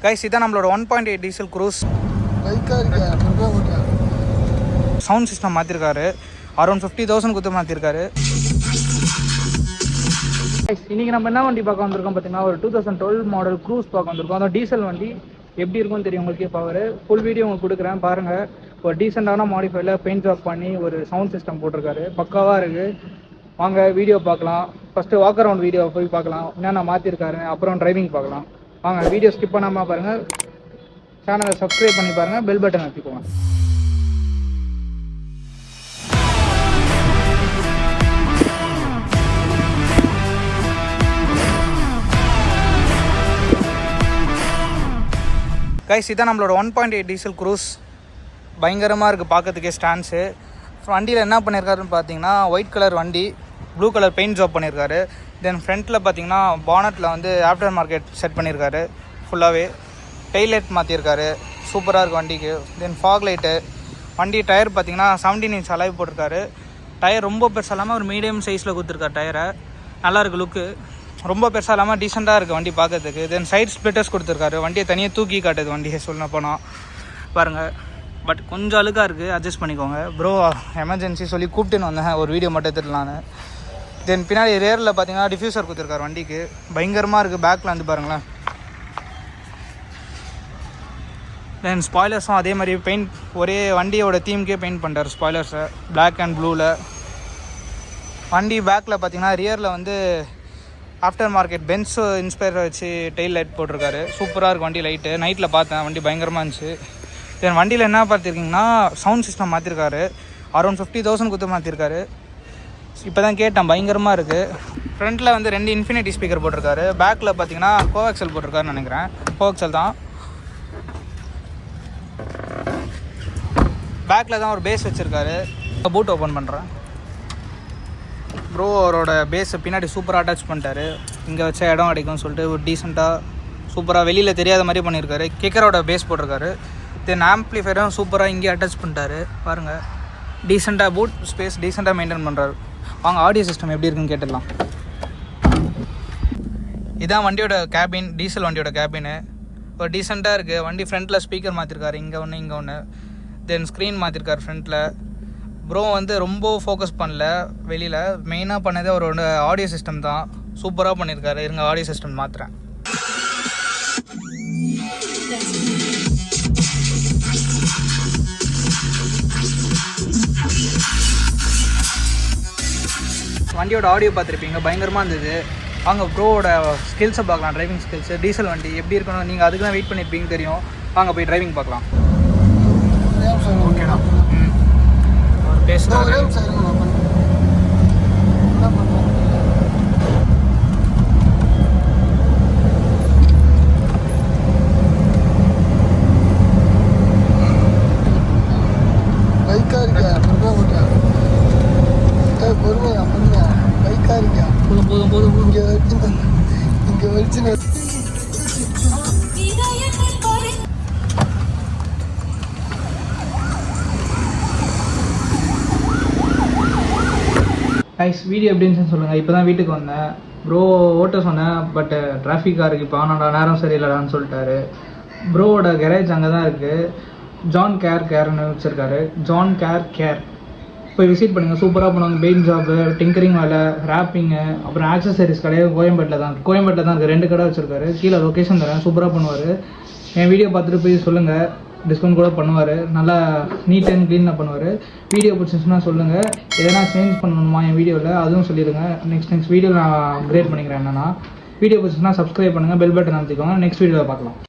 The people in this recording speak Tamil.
கைஸ் இதான் நம்மளோட 1.8 டீசல் க்ரூஸ். சவுண்ட் சிஸ்டம் மாற்றிருக்காரு. அரௌண்ட் 50,000 கொடுத்து மாற்றிருக்காரு. இன்றைக்கி நம்ம என்ன வண்டி பார்க்க வந்திருக்கோம் பார்த்தீங்கன்னா, ஒரு 2012 மாடல் க்ரூஸ் பார்க்க வந்திருக்கோம். அதான் டீசல் வண்டி எப்படி இருக்கும்னு தெரியும் உங்களுக்கே. பவர் ஃபுல் வீடியோ உங்களுக்கு கொடுக்குறேன் பாருங்கள். ஒரு டீசெண்டான மாடிஃபைல பெயிண்ட் ஜாப் பண்ணி ஒரு சவுண்ட் சிஸ்டம் போட்டிருக்காரு. பக்காவாக இருக்குது. வாங்க வீடியோ பார்க்கலாம். ஃபஸ்ட்டு வாக் அரவுண்ட் வீடியோ போய் பார்க்கலாம் என்னென்ன மாற்றிருக்காரு. அப்புறம் டிரைவிங் பார்க்கலாம். வாங்க வீடியோ ஸ்கிப் பண்ணாமல் பாருங்கள். சேனலை சப்ஸ்கிரைப் பண்ணி பாருங்கள். Bell button அழுத்திக்கோங்க. கைஸ் இதான் நம்மளோட 1.8 டீசல் க்ரூஸ். பயங்கரமாக இருக்குது பார்க்கறதுக்கே ஸ்டாண்ட்ஸு. வண்டியில் என்ன பண்ணியிருக்காருன்னு பார்த்தீங்கன்னா, ஒயிட் கலர் வண்டி, ப்ளூ கலர் பெயிண்ட் ஜாப் பண்ணியிருக்காரு. தென் ஃப்ரண்ட்டில் பார்த்தீங்கன்னா பானட்டில் வந்து ஆஃப்டர் மார்க்கெட் செட் பண்ணியிருக்காரு ஃபுல்லாகவே. டெய்ல் லைட் மாற்றிருக்காரு. சூப்பராக இருக்குது வண்டிக்கு. Then fog light. வண்டி டயர் பார்த்தீங்கன்னா 17 இன்ச் அலாய் போட்டிருக்காரு. டயர் ரொம்ப பெருசாக இல்லாமல் ஒரு மீடியம் சைஸில் கொடுத்துருக்காரு டயரை. நல்லாயிருக்கு லுக்கு. ரொம்ப பெருசாக இல்லாமல் டீசெண்டாக இருக்குது வண்டி பார்க்கறதுக்கு. தென் சைட் ஸ்ப்ளிட்டர்ஸ் கொடுத்துருக்காரு. வண்டியை தனியாக தூக்கி காட்டுது வண்டியை சொல்ல போனால் பாருங்கள். பட் கொஞ்சம் அழுக்காக இருக்குது, அட்ஜஸ்ட் பண்ணிக்கோங்க. ப்ரோ எமர்ஜென்சி சொல்லி கூப்பிட்டுன்னு வந்தேன் ஒரு வீடியோ மட்டும் எடுத்துடலான்னு. தென் பின்னாடி ரேரில் பார்த்தீங்கன்னா டிஃப்யூசர் கொடுத்துருக்காரு வண்டிக்கு. பயங்கரமாக இருக்குது. பேக்கில் வந்து பாருங்களேன். தென் ஸ்பாய்லர்ஸும் அதே மாதிரி பெயிண்ட் ஒரே வண்டியோட தீம்க்கே பெயிண்ட் பண்ணுறாரு ஸ்பாய்லர்ஸை பிளாக் அண்ட் ப்ளூவில். வண்டி பேக்கில் பார்த்தீங்கன்னா ரியரில் வந்து ஆஃப்டர் மார்க்கெட் பென்ஸ் இன்ஸ்பயர் வச்சு டெய்ல் லைட் போட்டிருக்காரு. சூப்பராக இருக்குது வண்டி லைட்டு. நைட்டில் பார்த்தேன் வண்டி பயங்கரமாக இருந்துச்சு. தென் வண்டியில் என்ன பார்த்துருக்கீங்கன்னா சவுண்ட் சிஸ்டம் மாற்றிருக்காரு. அரௌண்ட் 50,000 கொடுத்து மாற்றிருக்காரு. இப்போ தான் கேட்டேன். பயங்கரமாக இருக்குது. ஃப்ரண்ட்டில் வந்து 2 இன்ஃபினிட்டி ஸ்பீக்கர் போட்டிருக்காரு. பேக்கில் பார்த்தீங்கன்னா கோஆக்சல் போட்டிருக்காருன்னு நினைக்கிறேன். கோஆக்சல் தான். பேக்கில் தான் ஒரு பேஸ் வச்சுருக்காரு. பூட் ஓப்பன் பண்ணுறேன். ப்ரோ அவரோட பேஸை பின்னாடி சூப்பராக அட்டாச் பண்ணிட்டாரு. இங்கே வச்ச இடம் அடிக்கும்னு சொல்லிட்டு ஒரு டீசெண்டாக சூப்பராக வெளியில் தெரியாத மாதிரி பண்ணியிருக்காரு. கிக்கரோட பேஸ் போட்டிருக்காரு. தென் ஆம்ப்ளிஃபையரும் சூப்பராக இங்கே அட்டாச் பண்ணிட்டாரு பாருங்கள். டீசெண்டாக பூட் ஸ்பேஸ் டீசெண்டாக மெயின்டைன் பண்ணுறாரு. வாங்க ஆடியோ சிஸ்டம் எப்படி இருக்குன்னு கேட்டுடலாம். இதான் வண்டியோட கேபின், டீசல் வண்டியோட கேபின்னு. ஒரு டீசெண்டாக இருக்குது வண்டி. ஃப்ரண்ட்டில் ஸ்பீக்கர் மாற்றிருக்காரு. இங்கே ஒன்று இங்கே ஒன்று. தென் ஸ்க்ரீன் மாற்றிருக்காரு ஃப்ரண்ட்டில். ப்ரோ வந்து ரொம்ப ஃபோக்கஸ் பண்ணல வெளியில். மெயினாக பண்ணதே அவரோட ஆடியோ சிஸ்டம் தான். சூப்பராக பண்ணியிருக்காரு. இருங்க ஆடியோ சிஸ்டம் மாற்றுறேன். வண்டியோட ஆடியோ பார்த்துருப்பீங்க. பயங்கரமாக இருந்தது. வாங்க ப்ரோவோட ஸ்கில்ஸை பார்க்கலாம். Driving skills. டீசல் வண்டி எப்படி இருக்கணும் நீங்கள் அதுக்கு தான் வெயிட் பண்ணியிருப்பீங்க தெரியும். வாங்க போய் டிரைவிங் பார்க்கலாம். ஓகேடா. பேசுகிறாரு. போதும் இங்கே வச்சு கைஸ் வீடியோ எப்படின்னு சொல்லுங்கள். இப்போ தான் வீட்டுக்கு வந்தேன். ப்ரோ ஓட்ட சொன்னேன். பட் டிராஃபிக்காக இருக்குது இப்போ. ஆனாடா நேரம் சரியில்லைடான்னு சொல்லிட்டாரு. ப்ரோவோட கேரேஜ் அங்கே தான் இருக்குது. ஜான் கேர்னு வச்சுருக்காரு. ஜான் கேர் போய் விசிட் பண்ணுங்கள். சூப்பராக பண்ணுவாங்க. பெயிண்ட் ஜாப்பு, டிங்கரிங் வேலை, ரேப்பிங்கு, அப்புறம் ஆக்சசரிஸ் கடையாக கோயம்பேட்டில் தான் இருக்குது. 2 கடை வச்சுருக்காரு. கீழே லொக்கேஷன் தரேன். சூப்பராக பண்ணுவார். என் வீடியோ பார்த்துட்டு போய் சொல்லுங்கள். டிஸ்கவுண்ட் கூட பண்ணுவார். நல்லா நீட் அண்ட் க்ளீனாக பண்ணுவார். வீடியோ பிடிச்சிச்சுன்னா சொல்லுங்கள். எதனா சேஞ்ச் பண்ணணுமா என் வீடியோவில் அதுவும் சொல்லிடுங்க. நெக்ஸ்ட் வீடியோ நான் அப்கிரேட் பண்ணிக்கிறேன். என்னென்னா வீடியோ பிடிச்சிச்சுன்னா சப்ஸ்கிரைப் பண்ணுங்கள். பெல் பட்டன் அழுத்திக்கோங்க. நெக்ஸ்ட் வீடியோவில் பார்க்கலாம்.